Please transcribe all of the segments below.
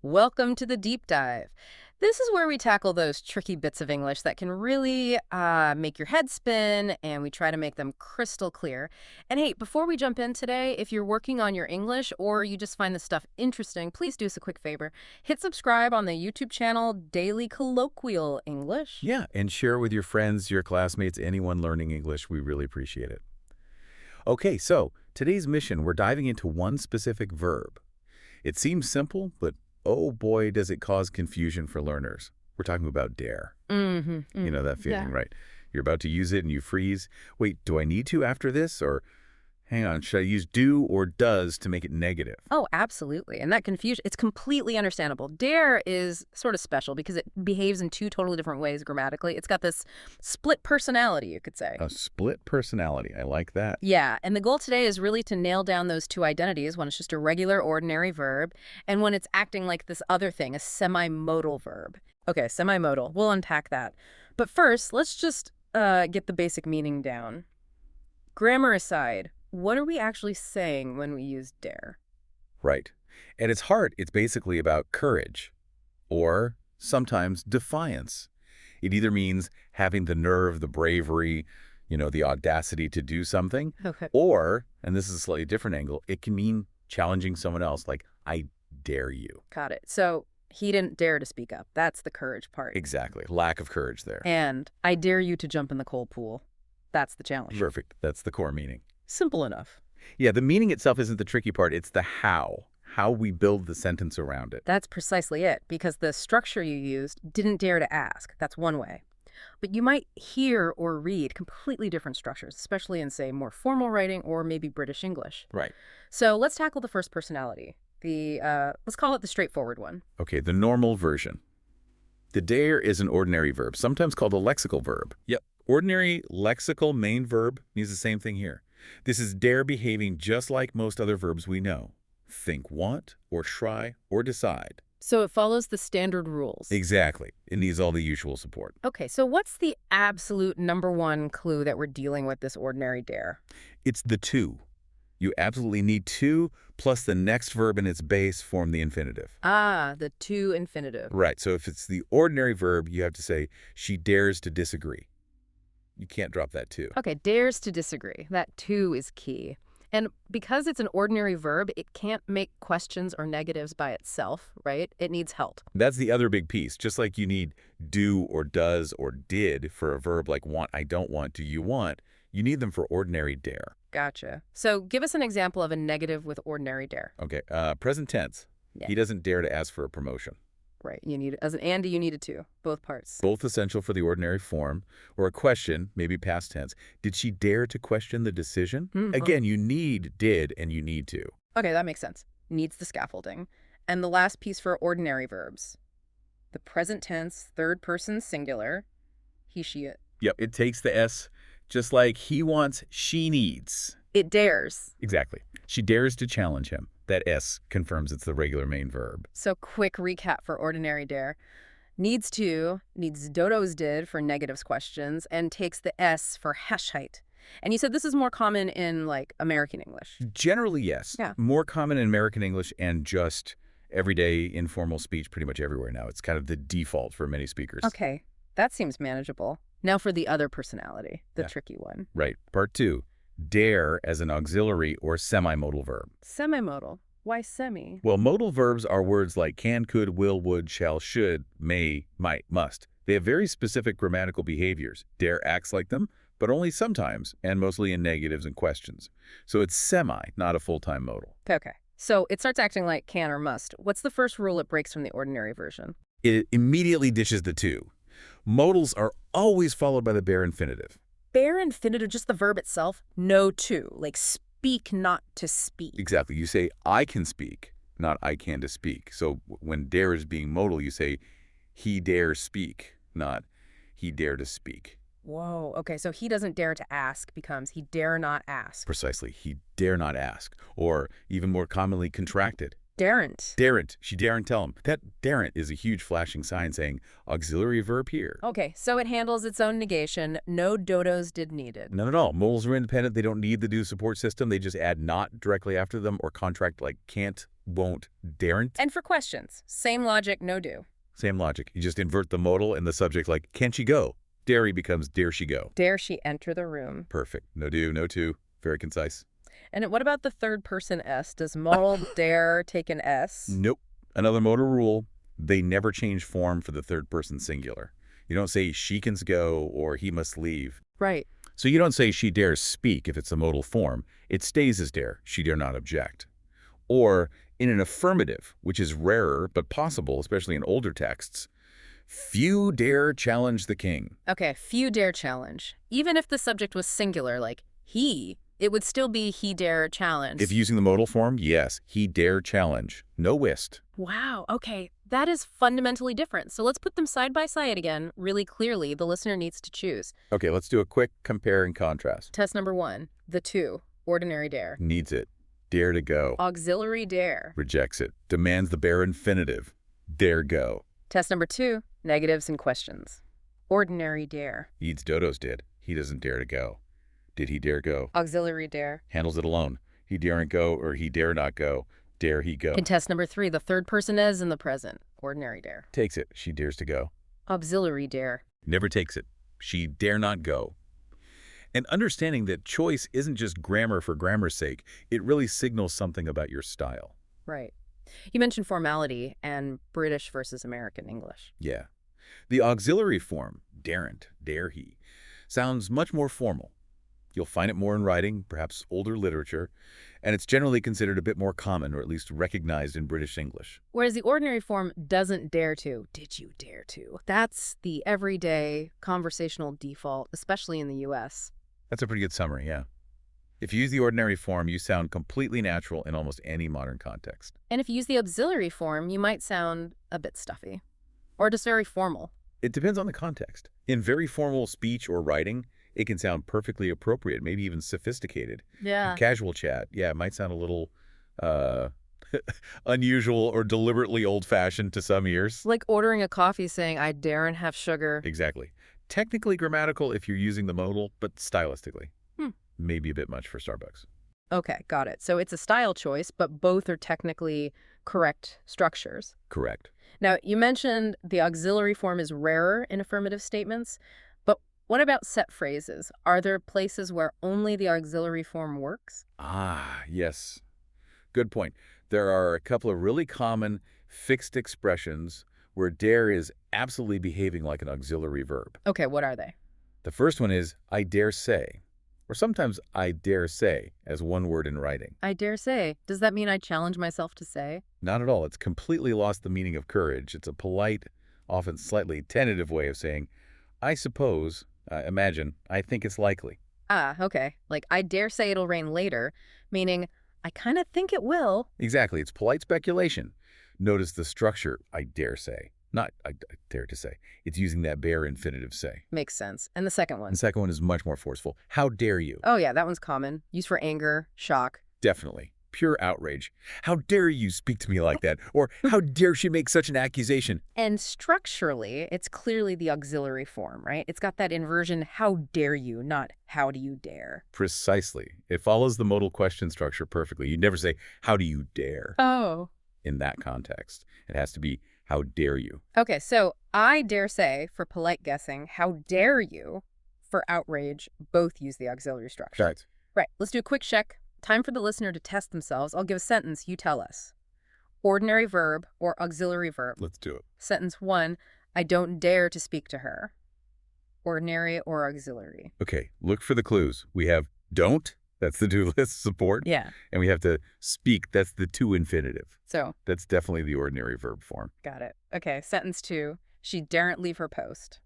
Welcome to the deep dive. This is where we tackle those tricky bits of English that can really make your head spin, and we try to make them crystal clear. And hey, before we jump in today, if you're working on your English or you just find this stuff interesting, please do us a quick favor. Hit subscribe on the YouTube channel Daily Colloquial English. Yeah, and share with your friends, your classmates, anyone learning English. We really appreciate it. Okay, so today's mission, we're diving into one specific verb. It seems simple, but oh boy, does it cause confusion for learners. We're talking about dare. You know that feeling, right? You're about to use it and you freeze. Wait, do I need to after this? Or hang on, should I use do or does to make it negative? Oh, absolutely. And that confusion, it's completely understandable. Dare is sort of special because it behaves in two totally different ways grammatically. It's got this split personality, you could say. A split personality. I like that. Yeah, and the goal today is really to nail down those two identities when it's just a regular, ordinary verb, and when it's acting like this other thing, a semi-modal verb. Okay, semi-modal. We'll unpack that. But first, let's just get the basic meaning down. Grammar aside, what are we actually saying when we use dare? Right. At its heart, it's basically about courage or sometimes defiance. It either means having the nerve, the bravery, the audacity to do something, Okay. or, and this is a slightly different angle, it can mean challenging someone else, like, I dare you. Got it. So he didn't dare to speak up. That's the courage part. Exactly. Lack of courage there. And I dare you to jump in the cold pool. That's the challenge. Perfect. That's the core meaning. Simple enough. Yeah, the meaning itself isn't the tricky part. It's the how we build the sentence around it. That's precisely it, because the structure you used didn't dare to ask. That's one way. But you might hear or read completely different structures, especially in, say, more formal writing or maybe British English. Right. So let's tackle the first personality. Let's call it the straightforward one. Okay, the normal version. The dare is an ordinary verb, sometimes called a lexical verb. Yep. Ordinary lexical main verb means the same thing here. This is dare behaving just like most other verbs we know. Think, want, or try, or decide. So it follows the standard rules. Exactly. It needs all the usual support. Okay, so what's the absolute number one clue that we're dealing with this ordinary dare? It's the to. You absolutely need to, plus the next verb in its base form the infinitive. Ah, the to infinitive. Right, so if it's the ordinary verb, you have to say, she dares to disagree. You can't drop that to. Okay, dares to disagree. That to is key. And because it's an ordinary verb, it can't make questions or negatives by itself, right? It needs help. That's the other big piece. Just like you need do or does or did for a verb like want, I don't want, do you want, you need them for ordinary dare. Gotcha. So give us an example of a negative with ordinary dare. Okay, present tense. Yeah. He doesn't dare to ask for a promotion. Right. You need, as an Andy, you needed to. Both parts. Both essential for the ordinary form. Or a question, maybe past tense. Did she dare to question the decision? Again, you need did and you need to. Okay, that makes sense. Needs the scaffolding. And the last piece for ordinary verbs. The present tense, third person singular, he, she, it. Yep, it takes the S, just like he wants, she needs. It dares. Exactly. She dares to challenge him. That S confirms it's the regular main verb. So quick recap for ordinary dare. Needs to, needs dodos did for negatives questions, and takes the S for Hashite. And you said this is more common in, like, American English. Generally, yes. Yeah. More common in American English and just everyday informal speech pretty much everywhere now. It's kind of the default for many speakers. Okay, that seems manageable. Now for the other personality, the Yeah. tricky one. Right. Part 2. Dare as an auxiliary or semi-modal verb. Semi-modal. Why semi? Well, modal verbs are words like can, could, will, would, shall, should, may, might, must. They have very specific grammatical behaviors. Dare acts like them, but only sometimes, and mostly in negatives and questions. So it's semi, not a full-time modal. Okay, so it starts acting like can or must. What's the first rule it breaks from the ordinary version? It immediately dishes the to. Modals are always followed by the bare infinitive. Bare infinitive, just the verb itself, no to, like speak, not to speak. Exactly. You say, I can speak, not I can to speak. So when dare is being modal, you say, he dares speak, not he dare to speak. Whoa, okay, so he doesn't dare to ask becomes he dare not ask. Precisely. He dare not ask. Or even more commonly contracted. Daren't. Daren't. She daren't tell him. That daren't is a huge flashing sign saying auxiliary verb here. Okay, so it handles its own negation. No dodos did needed. None at all. Modals are independent. They don't need the do support system. They just add not directly after them or contract like can't won't, daren't. And for questions, same logic, no do. Same logic. You just invert the modal and the subject like, can she go? Dare becomes dare she go. Dare she enter the room? Perfect. No do, no to. Very concise. And what about the third person S? Does modal dare take an S? Nope. Another modal rule, they never change form for the third person singular. You don't say she can go or he must leave. Right. So you don't say she dares speak if it's a modal form. It stays as dare. She dare not object. Or in an affirmative, which is rarer but possible, especially in older texts, few dare challenge the king. Okay, few dare challenge. Even if the subject was singular, like he, it would still be he dare challenge. If using the modal form, yes, he dare challenge. No whist. Wow, okay. That is fundamentally different. So let's put them side by side again, really clearly. The listener needs to choose. Okay, let's do a quick compare and contrast. Test number 1, the to, ordinary dare. Needs it. Dare to go. Auxiliary dare. Rejects it. Demands the bare infinitive. Dare go. Test number 2, negatives and questions. Ordinary dare. Eats Dodo's did. He doesn't dare to go. Did he dare go? Auxiliary dare. Handles it alone. He daren't go or he dare not go. Dare he go. In test number 3, the third person is in the present. Ordinary dare. Takes it. She dares to go. Auxiliary dare. Never takes it. She dare not go. And understanding that choice isn't just grammar for grammar's sake, it really signals something about your style. Right. You mentioned formality and British versus American English. Yeah. The auxiliary form, daren't, dare he, sounds much more formal. You'll find it more in writing, perhaps older literature, and it's generally considered a bit more common, or at least recognized in British English. Whereas the ordinary form doesn't dare to. Did you dare to? That's the everyday conversational default, especially in the U.S. That's a pretty good summary, yeah. If you use the ordinary form, you sound completely natural in almost any modern context. And if you use the auxiliary form, you might sound a bit stuffy or just very formal. It depends on the context. In very formal speech or writing, it can sound perfectly appropriate, maybe even sophisticated. Yeah. In casual chat, yeah, it might sound a little unusual or deliberately old-fashioned to some ears. Like ordering a coffee saying, I daren't have sugar. Exactly. Technically grammatical if you're using the modal, but stylistically. Maybe a bit much for Starbucks. Okay, got it. So it's a style choice, but both are technically correct structures. Correct. Now, you mentioned the auxiliary form is rarer in affirmative statements, but what about set phrases? Are there places where only the auxiliary form works? Ah, yes. Good point. There are a couple of really common fixed expressions where dare is absolutely behaving like an auxiliary verb. Okay, what are they? The first one is I dare say, or sometimes I dare say as one word in writing. I dare say. Does that mean I challenge myself to say? Not at all. It's completely lost the meaning of courage. It's a polite, often slightly tentative way of saying, I suppose, imagine, I think it's likely. Ah, okay. Like, I dare say it'll rain later, meaning I kind of think it will. Exactly. It's polite speculation. Notice the structure, I dare say. Not I dare to say. It's using that bare infinitive say. Makes sense. And the second one? The second one is much more forceful. How dare you? Oh, yeah, that one's common. Used for anger, shock. Definitely. Pure outrage. How dare you speak to me like that? Or how dare she make such an accusation? And structurally, it's clearly the auxiliary form, right? It's got that inversion, how dare you, not how do you dare. Precisely. It follows the modal question structure perfectly. You'd never say, how do you dare? Oh. In that context. It has to be, how dare you? Okay, so I dare say, for polite guessing, how dare you, for outrage, both use the auxiliary structure. Right. Right, let's do a quick check. Time for the listener to test themselves. I'll give a sentence, you tell us. Ordinary verb or auxiliary verb. Let's do it. Sentence 1, I don't dare to speak to her. Ordinary or auxiliary. Okay, look for the clues. We have don't, that's the do list support. Yeah. And we have to speak, that's the to infinitive. So. That's definitely the ordinary verb form. Got it. Okay, sentence 2, she daren't leave her post.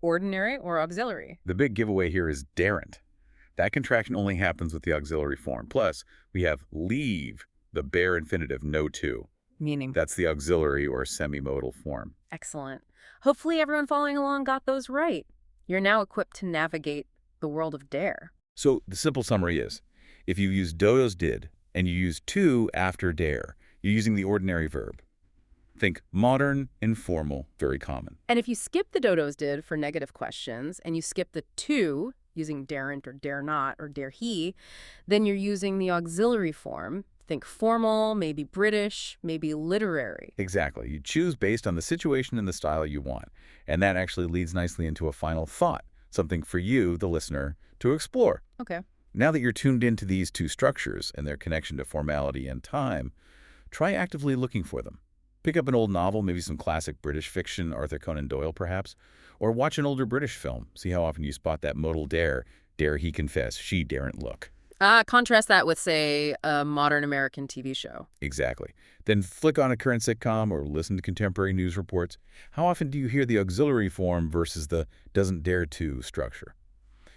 Ordinary or auxiliary? The big giveaway here is daren't. That contraction only happens with the auxiliary form. Plus, we have leave, the bare infinitive, no to. Meaning? That's the auxiliary or semi-modal form. Excellent. Hopefully everyone following along got those right. You're now equipped to navigate the world of dare. So the simple summary is, if you use Dodo's did and you use to after dare, you're using the ordinary verb. Think modern, informal, very common. And if you skip the Dodo's did for negative questions and you skip the to, using daren't or dare not or dare he, then you're using the auxiliary form. Think formal, maybe British, maybe literary. Exactly. You choose based on the situation and the style you want. And that actually leads nicely into a final thought, something for you, the listener, to explore. Okay. Now that you're tuned into these two structures and their connection to formality and time, try actively looking for them. Pick up an old novel, maybe some classic British fiction, Arthur Conan Doyle perhaps, or watch an older British film. See how often you spot that modal dare he confess, she daren't look. Contrast that with, say, a modern American TV show. Exactly. Then flick on a current sitcom or listen to contemporary news reports. How often do you hear the auxiliary form versus the doesn't dare to structure?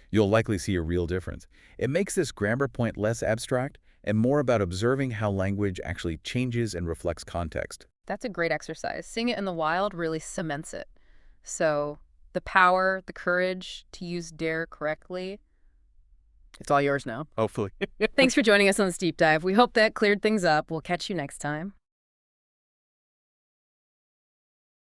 You'll likely see a real difference. It makes this grammar point less abstract and more about observing how language actually changes and reflects context. That's a great exercise. Seeing it in the wild really cements it. So the power, the courage to use dare correctly, it's all yours now. Hopefully. Thanks for joining us on this deep dive. We hope that cleared things up. We'll catch you next time.